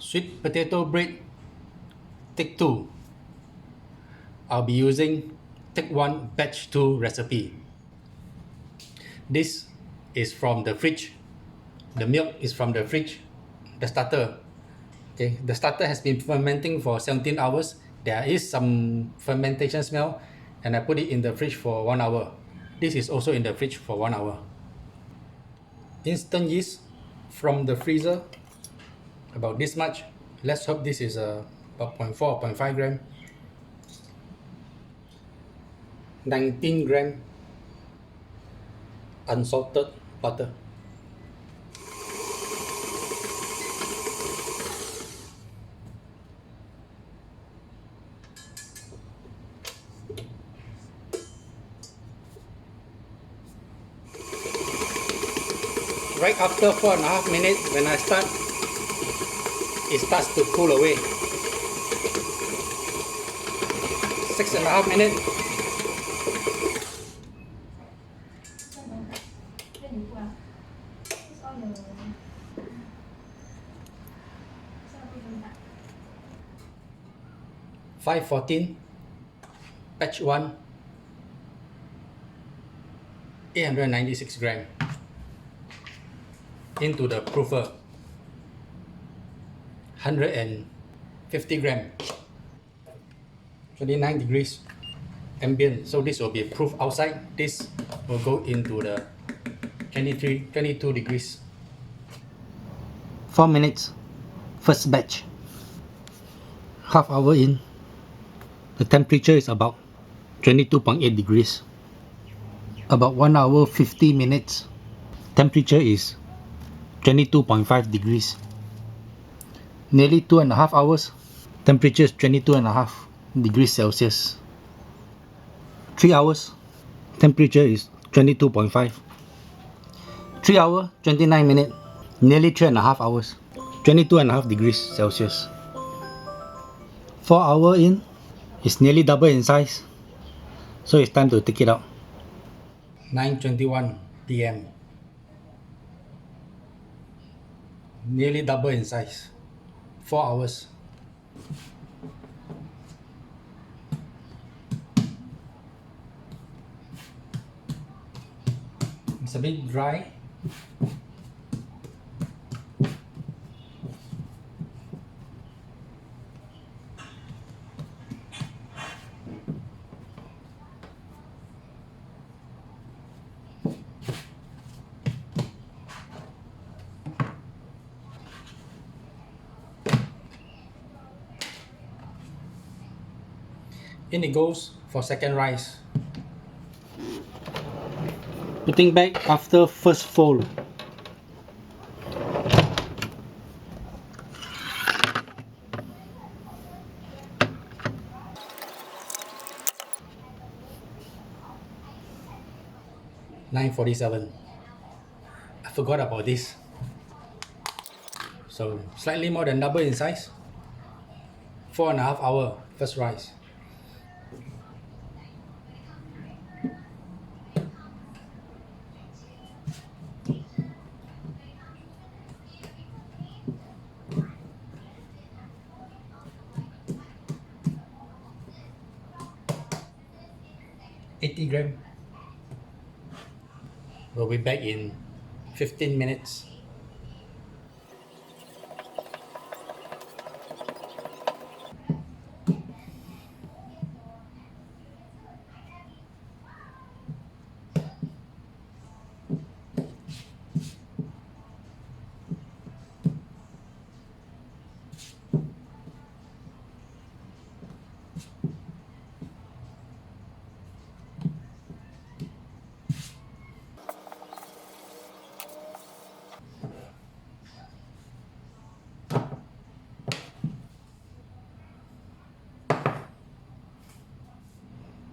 Sweet potato bread take 2. I'll be using take 1 batch 2 recipe. This is from the fridge. The milk is from the fridge, the starter. Okay, the starter has been fermenting for 17 hours. There is some fermentation smell, and I put it in the fridge for 1 hour. This is also in the fridge for 1 hour. Instant yeast from the freezer, about this much. Let's hope this is about 0.4 or 0.5 gram. 19 gram unsalted butter. Right after 4.5 minutes, when I start, it starts to cool away. 6.5 minutes. $5.14, batch 1, 896 gram. Into the proofer, 150 gram, 29 degrees ambient. So this will be proof outside. This will go into the 22 degrees. 4 minutes, first batch. Half hour in, the temperature is about 22.8 degrees. About 1 hour 50 minutes, temperature is 22.5 degrees. Nearly 2.5 hours, temperature is 22.5 degrees Celsius. 3 hours, temperature is 22.5. 3 hour 29 minutes, nearly 3.5 hours, 22.5 degrees Celsius. 4 hour in, it's nearly double in size, so it's time to take it out. 9:21 p.m. Nearly double in size. 4 hours. It's a bit dry. In it goes for second rise. Putting back after first fold. $9.47. I forgot about this. So slightly more than double in size. 4.5 hour first rise. $80 gram. We'll be back in 15 minutes.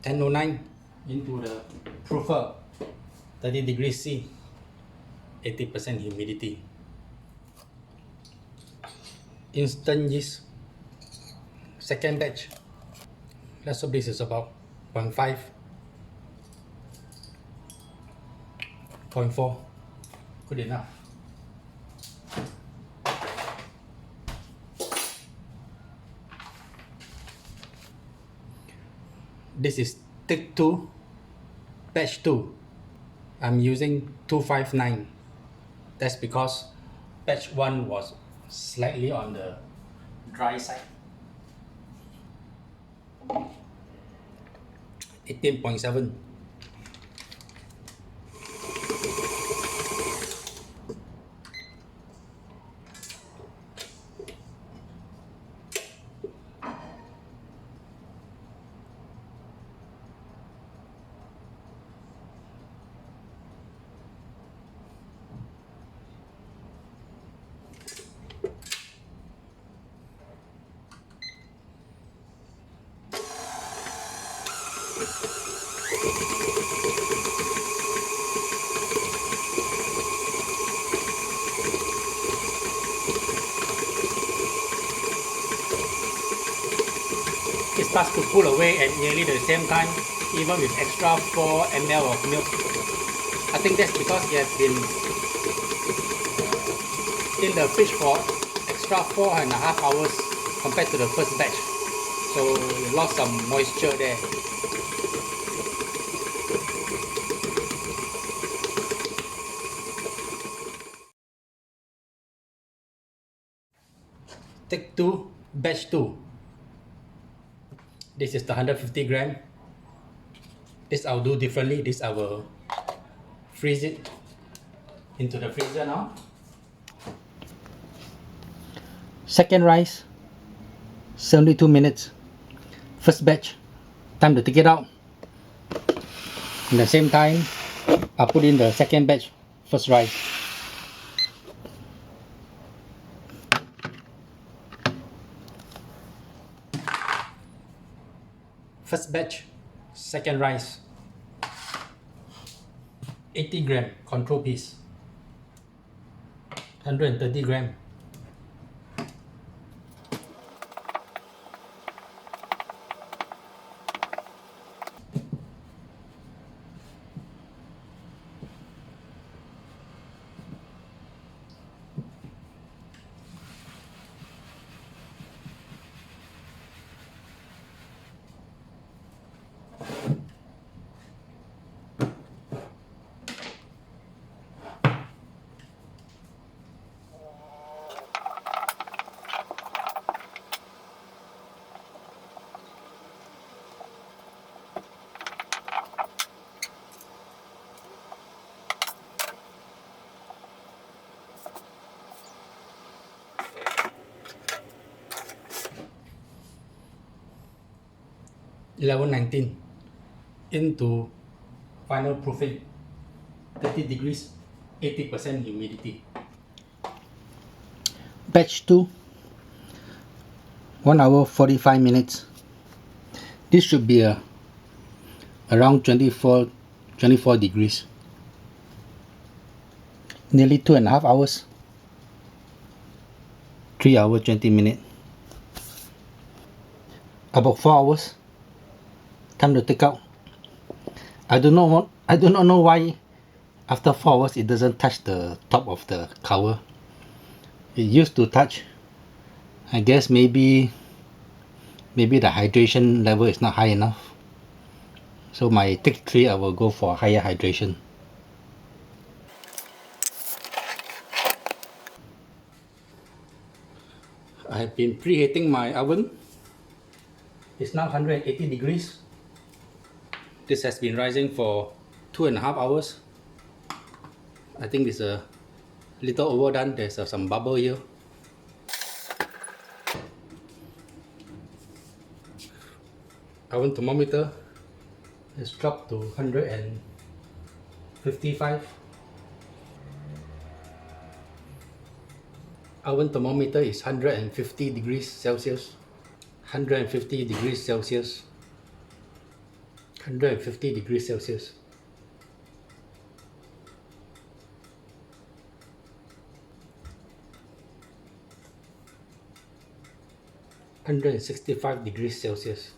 $10.09 into the proofer, 30 degrees C, 80% humidity. Instant yeast, second batch. Let's hope this is about 0.5, 0.4, good enough. This is take 2, batch 2. I'm using 259. That's because batch 1 was slightly on the dry side. 18.7. It starts to pull away at nearly the same time, even with extra 4 ml of milk. I think that's because it has been in the fridge for extra 4.5 hours compared to the first batch. So we lost some moisture there. Take 2, batch 2. This is the 150 gram. This I'll do differently. This I will freeze it into the freezer now. Second rice, 72 minutes. First batch, time to take it out. At the same time, I'll put in the second batch, first rice. First batch, second rice. 80 gram control piece. 130 gram. Level 19 into final proofing. 30 degrees, 80% humidity. Batch 2, 1 hour 45 minutes. This should be around 24 degrees. Nearly 2.5 hours. 3 hours 20 minutes. About 4 hours. Time to take out. I do not know why after 4 hours it doesn't touch the top of the cover. It used to touch. I guess maybe the hydration level is not high enough. So my take 3 I will go for higher hydration. I have been preheating my oven. It's now 180 degrees. This has been rising for 2.5 hours. I think it's a little overdone. There's some bubble here. Oven thermometer has dropped to 155. Oven thermometer is 150 degrees Celsius. 150 degrees Celsius. 150 degrees Celsius. (165 degrees Celsius).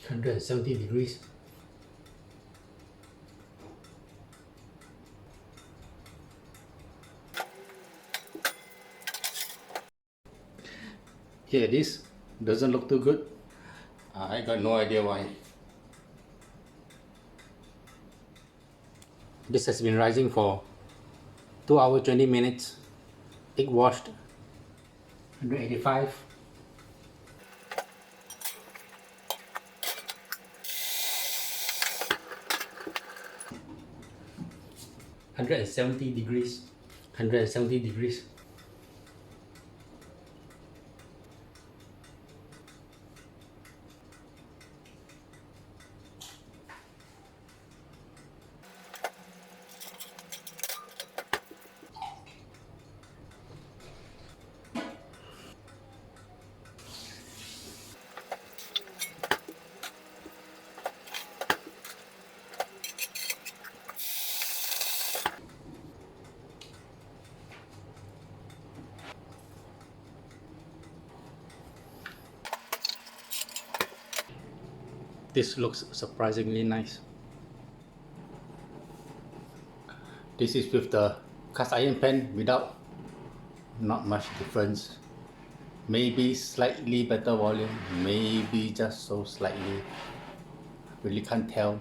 170 degrees. Here it is. Doesn't look too good. I got no idea why. This has been rising for 2 hours 20 minutes. Egg washed 185. 170 degrees. 170 degrees. This looks surprisingly nice. This is with the cast iron pan without. Not much difference. Maybe slightly better volume, maybe just so slightly. Really can't tell.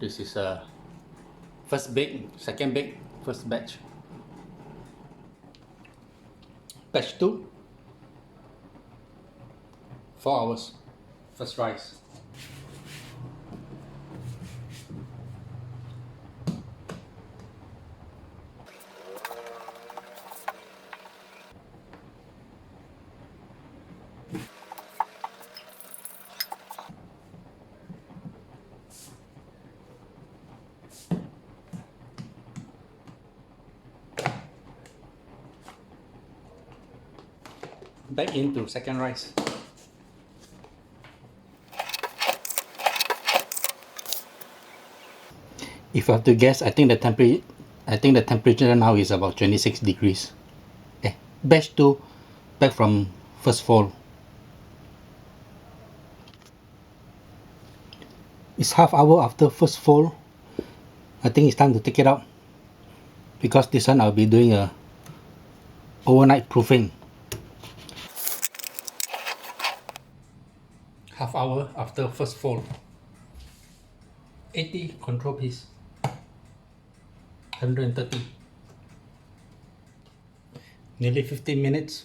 This is a first bake, second bake, first batch. Batch 2, 4 hours, first rise. Back into second rise. If I have to guess, I think the temperature now is about 26 degrees. Batch 2, back from first fall. It's half hour after first fall. I think it's time to take it out, because this one I'll be doing a overnight proofing. Half hour after first fall. 80 control piece. 130. Nearly 15 minutes.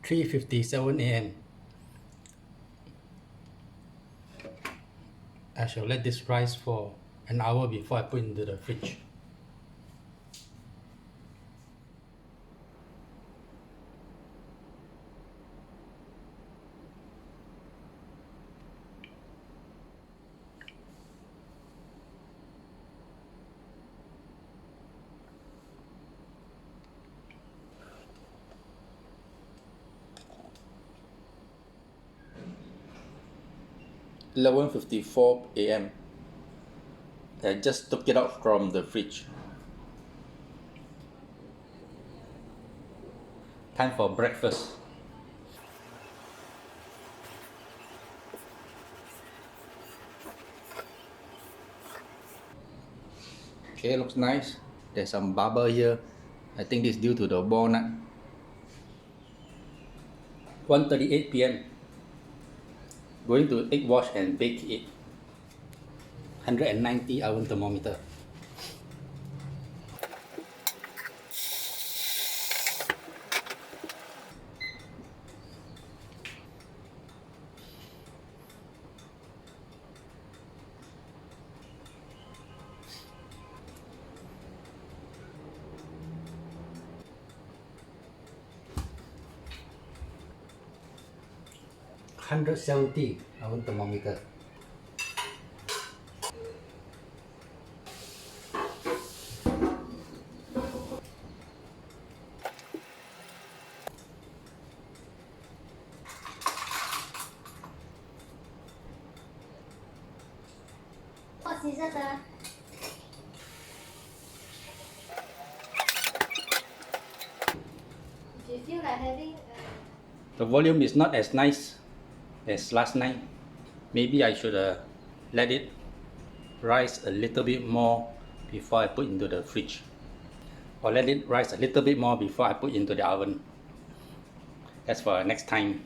$3:57 a.m. I shall let this rise for an hour before I put it into the fridge. $11:54 a.m. I just took it out from the fridge. Time for breakfast. Okay, looks nice. There's some bubble here. I think this is due to the walnut. 1:38 p.m. Going to egg wash and bake it. 190 oven thermometer. $170 oven thermometer. What is it? Do you feel like having? The volume is not as nice as last night. Maybe I should let it rise a little bit more before I put into the fridge, or let it rise a little bit more before I put into the oven. That's for next time.